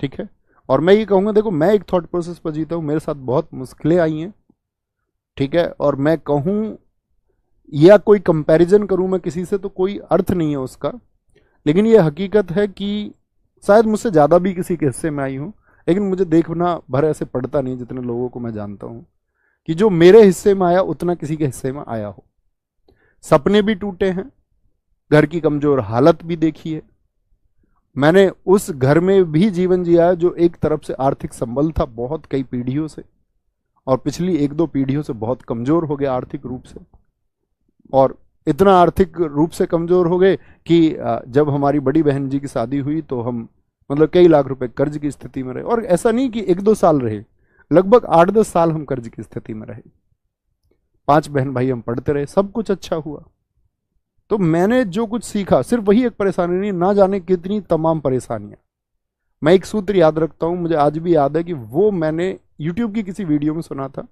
ठीक है। और मैं ये कहूंगा, देखो मैं एक थॉट प्रोसेस पर जीता हूं, मेरे साथ बहुत मुश्किलें आई हैं, ठीक है। और मैं कहूं या कोई कंपैरिजन करूं मैं किसी से, तो कोई अर्थ नहीं है उसका। लेकिन ये हकीकत है कि शायद मुझसे ज़्यादा भी किसी के हिस्से में आई हूं, लेकिन मुझे देखना भर ऐसे पड़ता नहीं जितने लोगों को मैं जानता हूं कि जो मेरे हिस्से में आया उतना किसी के हिस्से में आया हो। सपने भी टूटे हैं, घर की कमजोर हालत भी देखी है, मैंने उस घर में भी जीवन जिया है जो एक तरफ से आर्थिक संबल था बहुत कई पीढ़ियों से, और पिछली एक दो पीढ़ियों से बहुत कमजोर हो गया आर्थिक रूप से। और इतना आर्थिक रूप से कमजोर हो गए कि जब हमारी बड़ी बहन जी की शादी हुई तो हम मतलब कई लाख रुपए कर्ज की स्थिति में रहे। और ऐसा नहीं कि एक दो साल रहे, लगभग 8-10 साल हम कर्ज की स्थिति में रहे। 5 बहन भाई हम पढ़ते रहे, सब कुछ अच्छा हुआ। तो मैंने जो कुछ सीखा, सिर्फ वही एक परेशानी नहीं, ना जाने कितनी तमाम परेशानियां। मैं एक सूत्र याद रखता हूं, मुझे आज भी याद है कि वो मैंने यूट्यूब की किसी वीडियो में सुना था,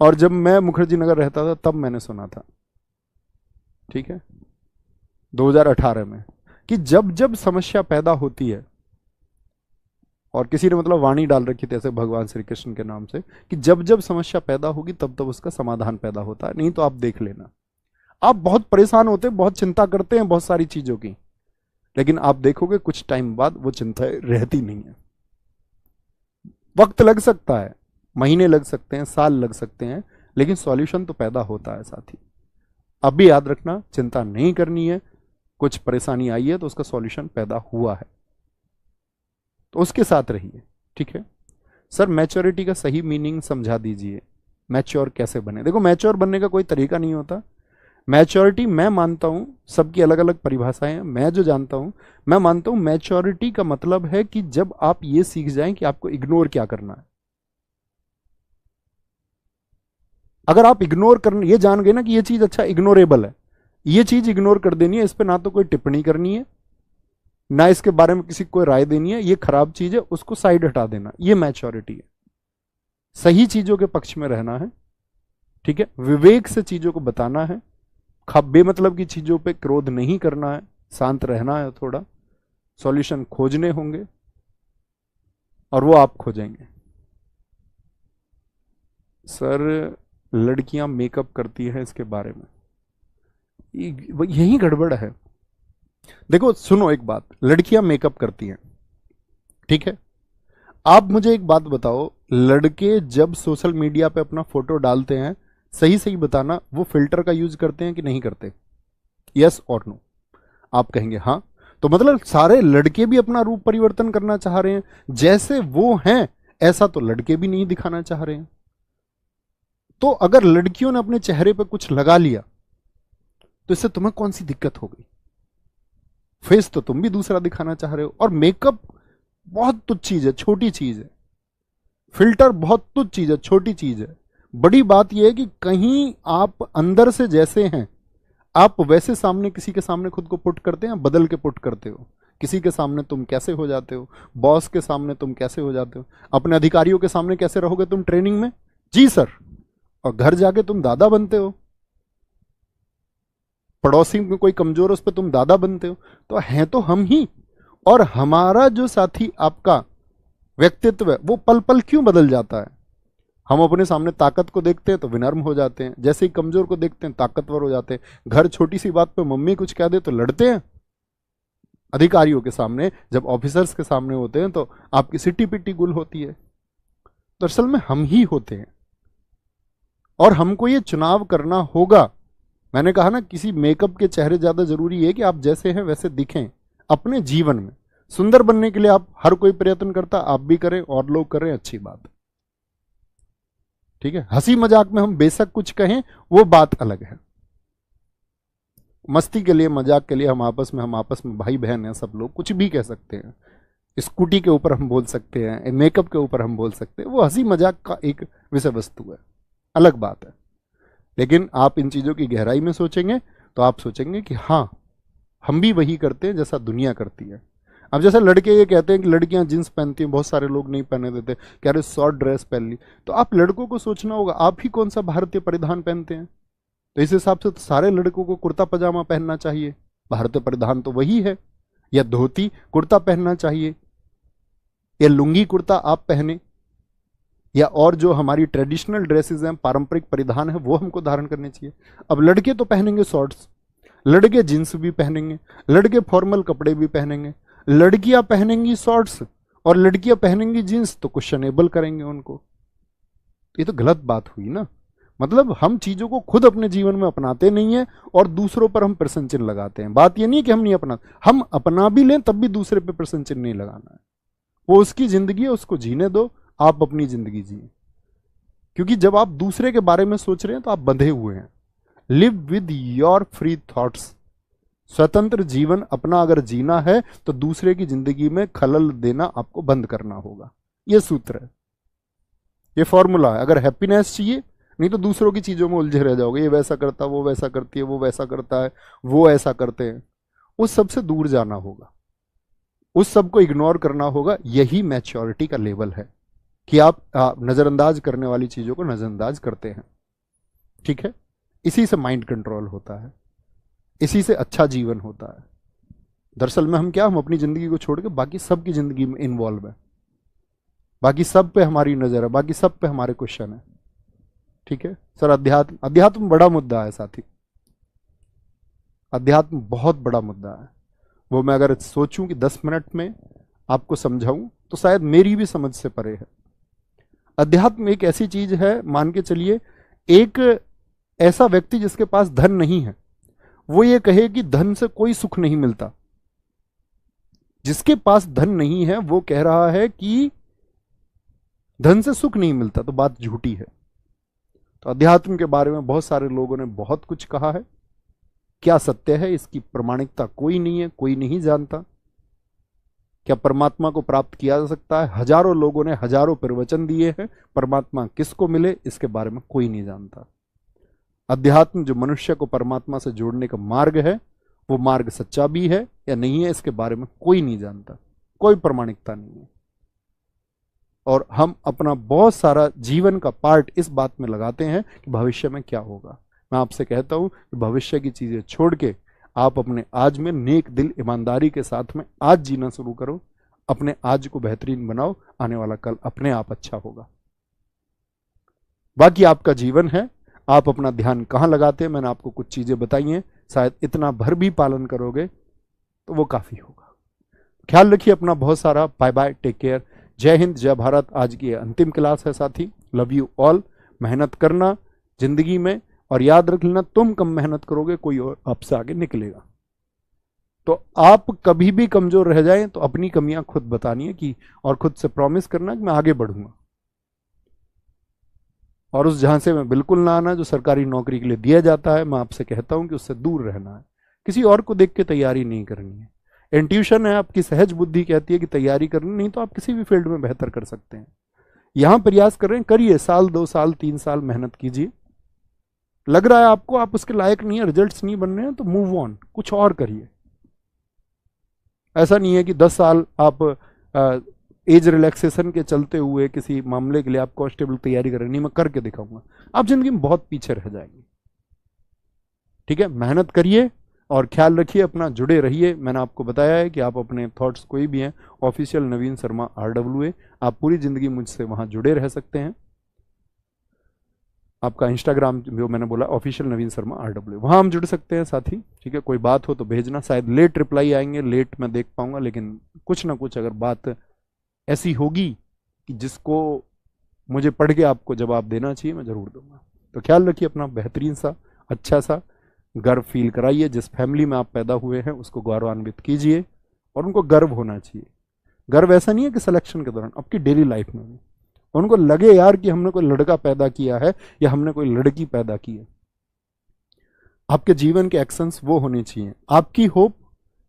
और जब मैं मुखर्जी नगर रहता था तब मैंने सुना था, ठीक है, 2018 में, कि जब जब समस्या पैदा होती है, और किसी ने मतलब वाणी डाल रखी थी ऐसे भगवान श्री कृष्ण के नाम से, कि जब जब समस्या पैदा होगी तब तब उसका समाधान पैदा होता है। नहीं तो आप देख लेना, आप बहुत परेशान होते हैं, बहुत चिंता करते हैं बहुत सारी चीजों की, लेकिन आप देखोगे कुछ टाइम बाद वो चिंता रहती नहीं है। वक्त लग सकता है, महीने लग सकते हैं, साल लग सकते हैं, लेकिन सॉल्यूशन तो पैदा होता है साथी। अब भी याद रखना, चिंता नहीं करनी है, कुछ परेशानी आई है तो उसका सॉल्यूशन पैदा हुआ है, तो उसके साथ रहिए, ठीक है। सर मैच्योरिटी का सही मीनिंग समझा दीजिए, मैच्योर कैसे बने। देखो मैच्योर बनने का कोई तरीका नहीं होता। मैच्योरिटी मैं मानता हूं, सबकी अलग अलग परिभाषाएं हैं, मैं जो जानता हूं, मैं मानता हूं मैच्योरिटी का मतलब है कि जब आप ये सीख जाएं कि आपको इग्नोर क्या करना है। अगर आप इग्नोर करना ये जान गए ना कि ये चीज अच्छा इग्नोरेबल है, ये चीज इग्नोर कर देनी है, इस पर ना तो कोई टिप्पणी करनी है, ना इसके बारे में किसी को कोई राय देनी है, ये खराब चीज है उसको साइड हटा देना, ये मैच्योरिटी है। सही चीजों के पक्ष में रहना है, ठीक है, विवेक से चीजों को बताना है, बेमतलब की चीजों पे क्रोध नहीं करना है, शांत रहना है, थोड़ा सॉल्यूशन खोजने होंगे, और वो आप खोजेंगे। सर लड़कियां मेकअप करती हैं, इसके बारे में यही गड़बड़ है। देखो सुनो एक बात, लड़कियां मेकअप करती हैं, ठीक है, आप मुझे एक बात बताओ, लड़के जब सोशल मीडिया पे अपना फोटो डालते हैं, सही सही बताना, वो फिल्टर का यूज करते हैं कि नहीं करते? यस और नो? आप कहेंगे हाँ, तो मतलब सारे लड़के भी अपना रूप परिवर्तन करना चाह रहे हैं, जैसे वो हैं ऐसा तो लड़के भी नहीं दिखाना चाह रहे हैं। तो अगर लड़कियों ने अपने चेहरे पे कुछ लगा लिया तो इससे तुम्हें कौन सी दिक्कत हो गई? फेस तो तुम भी दूसरा दिखाना चाह रहे हो, और मेकअप बहुत तुच्छ चीज है, छोटी चीज है, फिल्टर बहुत तुच्छ चीज है, छोटी चीज है। बड़ी बात यह है कि कहीं आप अंदर से जैसे हैं, आप वैसे सामने किसी के सामने खुद को पुट करते हैं, बदल के पुट करते हो। किसी के सामने तुम कैसे हो जाते हो, बॉस के सामने तुम कैसे हो जाते हो, अपने अधिकारियों के सामने कैसे रहोगे तुम ट्रेनिंग में, जी सर, और घर जाके तुम दादा बनते हो, पड़ोसी में कोई कमजोर है उस पर तुम दादा बनते हो। तो हैं तो हम ही, और हमारा जो साथी आपका व्यक्तित्व है वो पल पल क्यों बदल जाता है। हम अपने सामने ताकत को देखते हैं तो विनम्र हो जाते हैं, जैसे ही कमजोर को देखते हैं ताकतवर हो जाते हैं। घर छोटी सी बात पे मम्मी कुछ कह दे तो लड़ते हैं, अधिकारियों के सामने जब ऑफिसर्स के सामने होते हैं तो आपकी सिट्टी पिट्टी गुल होती है। तो असल में हम ही होते हैं, और हमको ये चुनाव करना होगा। मैंने कहा ना, किसी मेकअप के चेहरे ज्यादा जरूरी है कि आप जैसे हैं वैसे दिखें अपने जीवन में। सुंदर बनने के लिए आप हर कोई प्रयत्न करता, आप भी करें और लोग करें, अच्छी बात है, ठीक है। हंसी मजाक में हम बेशक कुछ कहें, वो बात अलग है। मस्ती के लिए, मजाक के लिए हम आपस में भाई बहन हैं, सब लोग कुछ भी कह सकते हैं। स्कूटी के ऊपर हम बोल सकते हैं, मेकअप के ऊपर हम बोल सकते हैं, वो हंसी मजाक का एक विषय वस्तु है, अलग बात है। लेकिन आप इन चीजों की गहराई में सोचेंगे तो आप सोचेंगे कि हाँ, हम भी वही करते हैं जैसा दुनिया करती है। अब जैसे लड़के ये कहते हैं कि लड़कियां जींस पहनती हैं, बहुत सारे लोग नहीं पहने देते, कह रहे शॉर्ट ड्रेस पहन ली, तो आप लड़कों को सोचना होगा आप ही कौन सा भारतीय परिधान पहनते हैं। तो इस हिसाब से तो सारे लड़कों को कुर्ता पजामा पहनना चाहिए, भारतीय परिधान तो वही है, या धोती कुर्ता पहनना चाहिए। या लुंगी कुर्ता आप पहने, या और जो हमारी ट्रेडिशनल ड्रेसेस हैं, पारंपरिक परिधान है, वो हमको धारण करने चाहिए। अब लड़के तो पहनेंगे शॉर्ट्स, लड़के जींस भी पहनेंगे, लड़के फॉर्मल कपड़े भी पहनेंगे, लड़कियां पहनेंगी शॉर्ट्स और लड़कियां पहनेंगी जींस, तो क्वेश्चनेबल करेंगे उनको। ये तो गलत बात हुई ना। मतलब हम चीजों को खुद अपने जीवन में अपनाते नहीं है और दूसरों पर हम प्रश्न चिन्ह लगाते हैं। बात ये नहीं कि हम नहीं अपना, हम अपना भी लें तब भी दूसरे पे प्रश्न चिन्ह नहीं लगाना है। वो उसकी जिंदगी है, उसको जीने दो, आप अपनी जिंदगी जिए। क्योंकि जब आप दूसरे के बारे में सोच रहे हैं तो आप बंधे हुए हैं। Live with your free thoughts. स्वतंत्र जीवन अपना अगर जीना है तो दूसरे की जिंदगी में खलल देना आपको बंद करना होगा। यह सूत्र है, ये फॉर्मूला है। अगर हैप्पीनेस चाहिए, नहीं तो दूसरों की चीजों में उलझे रह जाओगे। ये वैसा करता, वो वैसा करती है, वो वैसा करता है, वो ऐसा करते हैं। उस सब से दूर जाना होगा, उस सब को इग्नोर करना होगा। यही मैच्योरिटी का लेवल है कि आप नजरअंदाज करने वाली चीजों को नजरअंदाज करते हैं। ठीक है, इसी से माइंड कंट्रोल होता है, इसी से अच्छा जीवन होता है। दरअसल में हम अपनी जिंदगी को छोड़ के बाकी सब की जिंदगी में इन्वॉल्व है, बाकी सब पे हमारी नजर है, बाकी सब पे हमारे क्वेश्चन है। ठीक है सर, अध्यात्म बड़ा मुद्दा है साथी, अध्यात्म बहुत बड़ा मुद्दा है। वो मैं अगर सोचूं कि 10 मिनट में आपको समझाऊं तो शायद मेरी भी समझ से परे है। अध्यात्म एक ऐसी चीज है, मान के चलिए एक ऐसा व्यक्ति जिसके पास धन नहीं है, वो ये कहे कि धन से कोई सुख नहीं मिलता। जिसके पास धन नहीं है वो कह रहा है कि धन से सुख नहीं मिलता, तो बात झूठी है। तो अध्यात्म के बारे में बहुत सारे लोगों ने बहुत कुछ कहा है। क्या सत्य है इसकी प्रमाणिकता कोई नहीं है, कोई नहीं जानता। क्या परमात्मा को प्राप्त किया जा सकता है? हजारों लोगों ने हजारों प्रवचन दिए हैं, परमात्मा किसको मिले इसके बारे में कोई नहीं जानता। अध्यात्म जो मनुष्य को परमात्मा से जोड़ने का मार्ग है, वो मार्ग सच्चा भी है या नहीं है इसके बारे में कोई नहीं जानता, कोई प्रमाणिकता नहीं है। और हम अपना बहुत सारा जीवन का पार्ट इस बात में लगाते हैं कि भविष्य में क्या होगा। मैं आपसे कहता हूं कि भविष्य की चीजें छोड़ के आप अपने आज में नेक दिल ईमानदारी के साथ में आज जीना शुरू करो। अपने आज को बेहतरीन बनाओ, आने वाला कल अपने आप अच्छा होगा। बाकी आपका जीवन है, आप अपना ध्यान कहां लगाते हैं, मैंने आपको कुछ चीजें बताई हैं, शायद इतना भर भी पालन करोगे तो वो काफी होगा। ख्याल रखिए अपना बहुत सारा। बाय बाय, टेक केयर, जय हिंद, जय भारत। आज की अंतिम क्लास है साथी। Love you all. मेहनत करना जिंदगी में, और याद रख लेना तुम कम मेहनत करोगे कोई और आपसे आगे निकलेगा। तो आप कभी भी कमजोर रह जाएं तो अपनी कमियां खुद बतानी है कि, और खुद से प्रॉमिस करना कि मैं आगे बढ़ूंगा। और उस झांसे में बिल्कुल ना आना जो सरकारी नौकरी के लिए दिया जाता है। मैं आपसे कहता हूं कि उससे दूर रहना है। किसी और को देख के तैयारी नहीं करनी है। इंट्यूशन है, आपकी सहज बुद्धि कहती है कि तैयारी करनी, नहीं तो आप किसी भी फील्ड में बेहतर कर सकते हैं। यहां प्रयास कर रहे हैं, करिए, साल 2 साल 3 साल मेहनत कीजिए। लग रहा है आपको आप उसके लायक नहीं है, रिजल्ट्स नहीं बन रहे हैं, तो मूव ऑन, कुछ और करिए। ऐसा नहीं है कि 10 साल आप एज रिलैक्सेशन के चलते हुए किसी मामले के लिए आप कांस्टेबल तैयारी कर रहे हैं, नहीं मैं करके दिखाऊंगा, आप जिंदगी में बहुत पीछे रह जाएंगे। ठीक है, मेहनत करिए और ख्याल रखिए अपना, जुड़े रहिए। मैंने आपको बताया है कि आप अपने थॉट्स कोई भी हैं, ऑफिशियल नवीन शर्मा RWA, आप पूरी जिंदगी मुझसे वहां जुड़े रह सकते हैं। आपका इंस्टाग्राम जो मैंने बोला ऑफिशियल नवीन शर्मा RWA, वहां हम जुड़ सकते हैं साथी। ठीक है, कोई बात हो तो भेजना, शायद लेट रिप्लाई आएंगे, लेट मैं देख पाऊंगा, लेकिन कुछ ना कुछ अगर बात ऐसी होगी कि जिसको मुझे पढ़ के आपको जवाब देना चाहिए, मैं जरूर दूंगा। तो ख्याल रखिए अपना, बेहतरीन सा अच्छा सा गर्व फील कराइए। जिस फैमिली में आप पैदा हुए हैं उसको गौरवान्वित कीजिए और उनको गर्व होना चाहिए। गर्व ऐसा नहीं है कि सिलेक्शन के दौरान, आपकी डेली लाइफ में भी उनको लगे यार कि हमने कोई लड़का पैदा किया है या हमने कोई लड़की पैदा की है। आपके जीवन के एक्शंस वो होने चाहिए। आपकी होप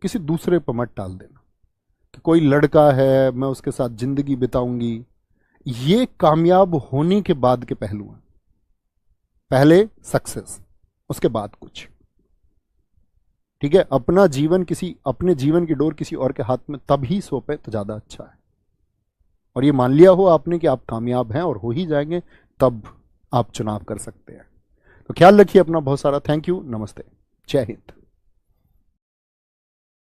किसी दूसरे पर मत टाल देना कि कोई लड़का है मैं उसके साथ जिंदगी बिताऊंगी। ये कामयाब होने के बाद के पहलू हैं। पहले सक्सेस, उसके बाद कुछ। ठीक है, अपना जीवन अपने जीवन की डोर किसी और के हाथ में तभी सौंपे तो ज्यादा अच्छा है। और ये मान लिया हो आपने कि आप कामयाब हैं और हो ही जाएंगे, तब आप चुनाव कर सकते हैं। तो ख्याल रखिए अपना बहुत सारा। थैंक यू, नमस्ते, जय हिंद।